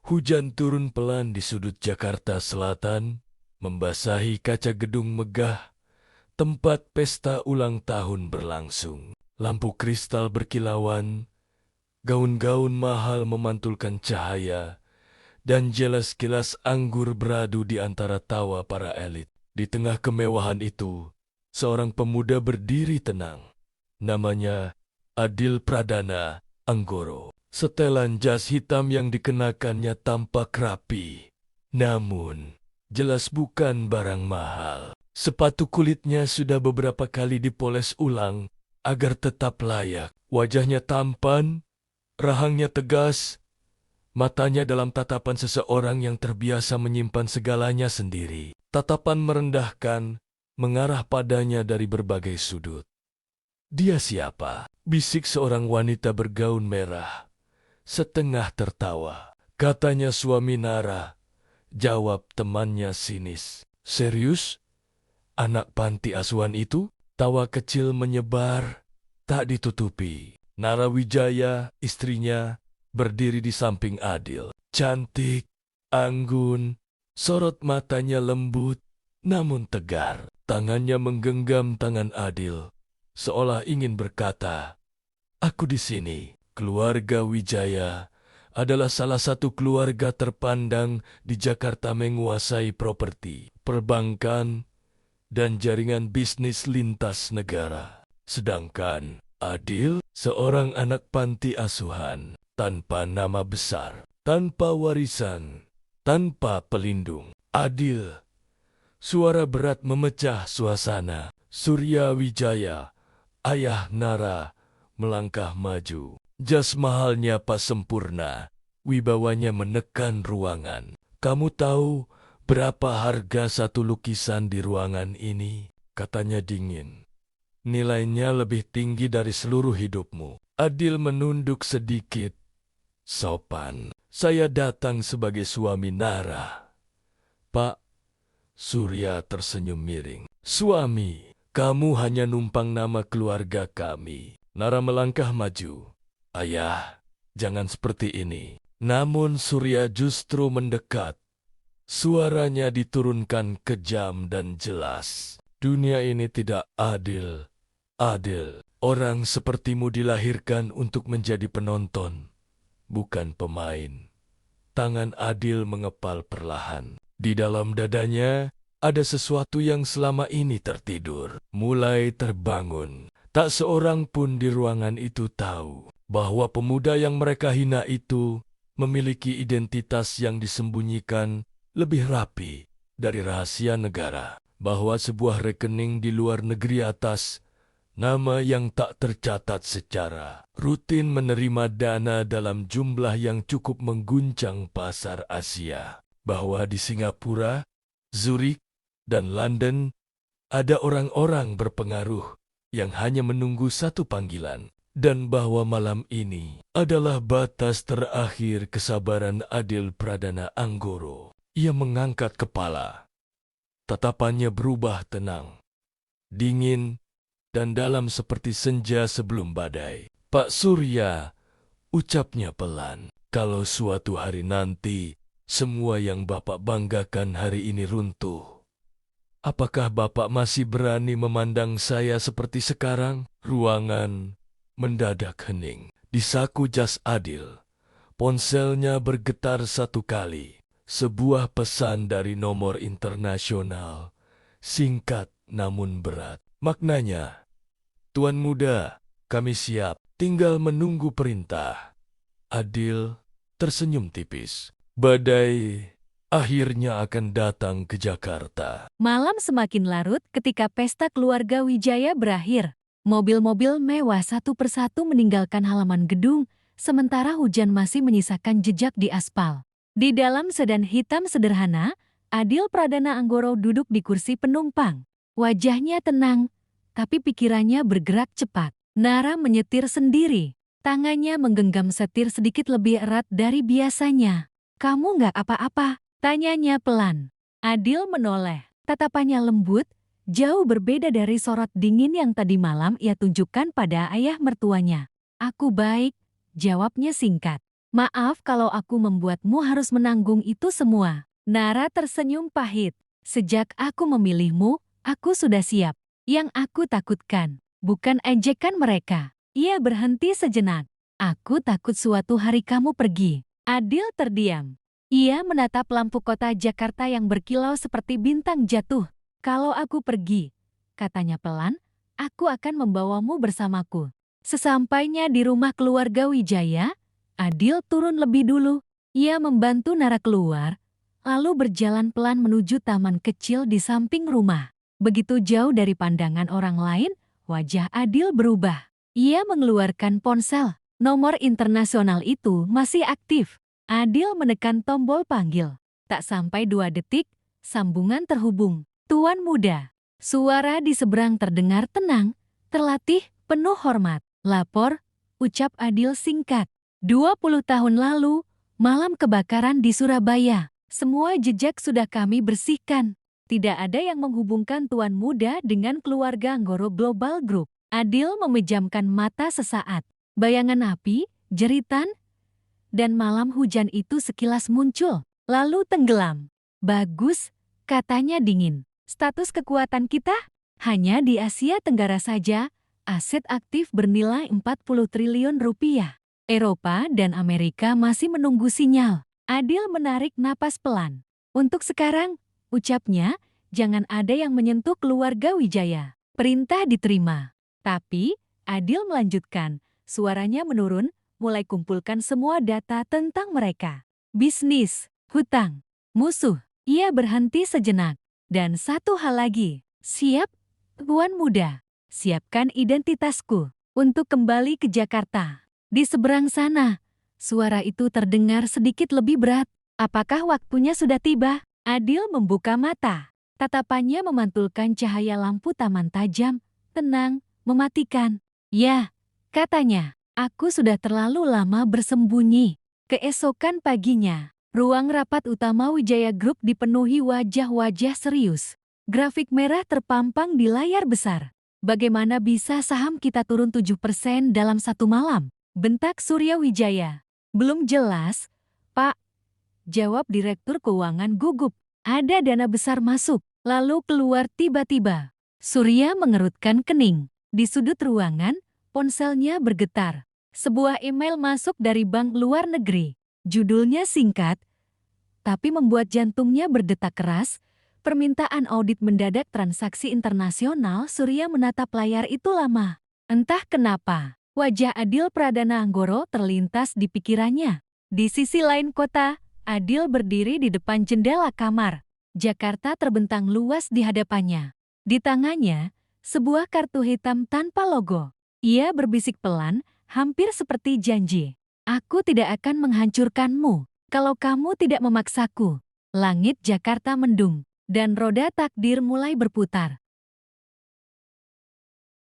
Hujan turun pelan di sudut Jakarta Selatan, membasahi kaca gedung megah, tempat pesta ulang tahun berlangsung. Lampu kristal berkilauan, gaun-gaun mahal memantulkan cahaya, dan gelas-gelas anggur beradu di antara tawa para elit. Di tengah kemewahan itu, seorang pemuda berdiri tenang. Namanya Adil Pradana Anggoro. Setelan jas hitam yang dikenakannya tampak rapi, namun jelas bukan barang mahal. Sepatu kulitnya sudah beberapa kali dipoles ulang agar tetap layak. Wajahnya tampan, rahangnya tegas, matanya dalam tatapan seseorang yang terbiasa menyimpan segalanya sendiri. Tatapan merendahkan mengarah padanya dari berbagai sudut. "Dia siapa?" bisik seorang wanita bergaun merah. Setengah tertawa. "Katanya suami Nara," jawab temannya sinis. "Serius? Anak panti asuhan itu?" Tawa kecil menyebar, tak ditutupi. Nara Wijaya, istrinya, berdiri di samping Adil. Cantik, anggun, sorot matanya lembut, namun tegar. Tangannya menggenggam tangan Adil, seolah ingin berkata, "Aku di sini." Keluarga Wijaya adalah salah satu keluarga terpandang di Jakarta, menguasai properti, perbankan, dan jaringan bisnis lintas negara. Sedangkan Adil, seorang anak panti asuhan, tanpa nama besar, tanpa warisan, tanpa pelindung. Adil, suara berat memecah suasana. Surya Wijaya, ayah Nara, melangkah maju. Jas mahalnya pas sempurna, wibawanya menekan ruangan. "Kamu tahu berapa harga satu lukisan di ruangan ini?" katanya dingin. "Nilainya lebih tinggi dari seluruh hidupmu." Adil menunduk sedikit. Sopan. "Saya datang sebagai suami Nara." "Pak." Surya tersenyum miring. "Suami, kamu hanya numpang nama keluarga kami." Nara melangkah maju. "Ayah, jangan seperti ini." Namun Surya justru mendekat. Suaranya diturunkan kejam dan jelas. "Dunia ini tidak adil. Adil, orang sepertimu dilahirkan untuk menjadi penonton, bukan pemain." Tangan Adil mengepal perlahan. Di dalam dadanya ada sesuatu yang selama ini tertidur, mulai terbangun. Tak seorang pun di ruangan itu tahu bahwa pemuda yang mereka hina itu memiliki identitas yang disembunyikan lebih rapi dari rahasia negara, bahwa sebuah rekening di luar negeri atas nama yang tak tercatat secara rutin menerima dana dalam jumlah yang cukup mengguncang pasar Asia, bahwa di Singapura, Zurich, dan London ada orang-orang berpengaruh yang hanya menunggu satu panggilan, dan bahwa malam ini adalah batas terakhir kesabaran Adil Pradana Anggoro. Ia mengangkat kepala. Tatapannya berubah tenang, dingin, dan dalam seperti senja sebelum badai. "Pak Surya," ucapnya pelan, "kalau suatu hari nanti semua yang Bapak banggakan hari ini runtuh, apakah Bapak masih berani memandang saya seperti sekarang?" Ruangan mendadak hening. Di saku jas Adil, ponselnya bergetar satu kali. Sebuah pesan dari nomor internasional, singkat namun berat. Maknanya, "Tuan muda, kami siap, tinggal menunggu perintah." Adil tersenyum tipis. Badai akhirnya akan datang ke Jakarta. Malam semakin larut ketika pesta keluarga Wijaya berakhir. Mobil-mobil mewah satu persatu meninggalkan halaman gedung, sementara hujan masih menyisakan jejak di aspal. Di dalam sedan hitam sederhana, Adil Pradana Anggoro duduk di kursi penumpang. Wajahnya tenang, tapi pikirannya bergerak cepat. Nara menyetir sendiri. Tangannya menggenggam setir sedikit lebih erat dari biasanya. "Kamu nggak apa-apa?" tanyanya pelan. Adil menoleh. Tatapannya lembut, jauh berbeda dari sorot dingin yang tadi malam ia tunjukkan pada ayah mertuanya. "Aku baik," jawabnya singkat. Maaf kalau aku membuatmu harus menanggung itu semua. Nara tersenyum pahit. Sejak aku memilihmu, aku sudah siap. Yang aku takutkan, bukan ejekan mereka. Ia berhenti sejenak. Aku takut suatu hari kamu pergi. Adil terdiam. Ia menatap lampu kota Jakarta yang berkilau seperti bintang jatuh. Kalau aku pergi, katanya pelan, aku akan membawamu bersamaku. Sesampainya di rumah keluarga Wijaya, Adil turun lebih dulu. Ia membantu Nara keluar, lalu berjalan pelan menuju taman kecil di samping rumah. Begitu jauh dari pandangan orang lain, wajah Adil berubah. Ia mengeluarkan ponsel. Nomor internasional itu masih aktif. Adil menekan tombol panggil. Tak sampai 2 detik, sambungan terhubung. Tuan muda. Suara di seberang terdengar tenang, terlatih, penuh hormat. Lapor, ucap Adil singkat. 20 tahun lalu, malam kebakaran di Surabaya. Semua jejak sudah kami bersihkan. Tidak ada yang menghubungkan Tuan Muda dengan keluarga Anggoro Global Group. Adil memejamkan mata sesaat. Bayangan api, jeritan, dan malam hujan itu sekilas muncul, lalu tenggelam. Bagus, katanya dingin. Status kekuatan kita? Hanya di Asia Tenggara saja, aset aktif bernilai 40 triliun rupiah. Eropa dan Amerika masih menunggu sinyal. Adil menarik napas pelan. Untuk sekarang, ucapnya, jangan ada yang menyentuh keluarga Wijaya. Perintah diterima. Tapi, Adil melanjutkan, suaranya menurun, mulai kumpulkan semua data tentang mereka. Bisnis, hutang, musuh. Ia berhenti sejenak. Dan satu hal lagi, siap, Tuan Muda. Siapkan identitasku untuk kembali ke Jakarta. Di seberang sana, suara itu terdengar sedikit lebih berat. Apakah waktunya sudah tiba? Adil membuka mata. Tatapannya memantulkan cahaya lampu taman tajam, tenang, mematikan. Ya, katanya, aku sudah terlalu lama bersembunyi. Keesokan paginya, ruang rapat utama Wijaya Group dipenuhi wajah-wajah serius. Grafik merah terpampang di layar besar. Bagaimana bisa saham kita turun 7% dalam satu malam? Bentak Surya Wijaya. Belum jelas, Pak. Jawab Direktur Keuangan gugup. Ada dana besar masuk, lalu keluar tiba-tiba. Surya mengerutkan kening. Di sudut ruangan, ponselnya bergetar. Sebuah email masuk dari bank luar negeri. Judulnya singkat, tapi membuat jantungnya berdetak keras. Permintaan audit mendadak transaksi internasional. Surya menatap layar itu lama. Entah kenapa, wajah Adil Pradana Anggoro terlintas di pikirannya. Di sisi lain kota, Adil berdiri di depan jendela kamar. Jakarta terbentang luas di hadapannya. Di tangannya, sebuah kartu hitam tanpa logo. Ia berbisik pelan, hampir seperti janji. Aku tidak akan menghancurkanmu kalau kamu tidak memaksaku. Langit Jakarta mendung, dan roda takdir mulai berputar.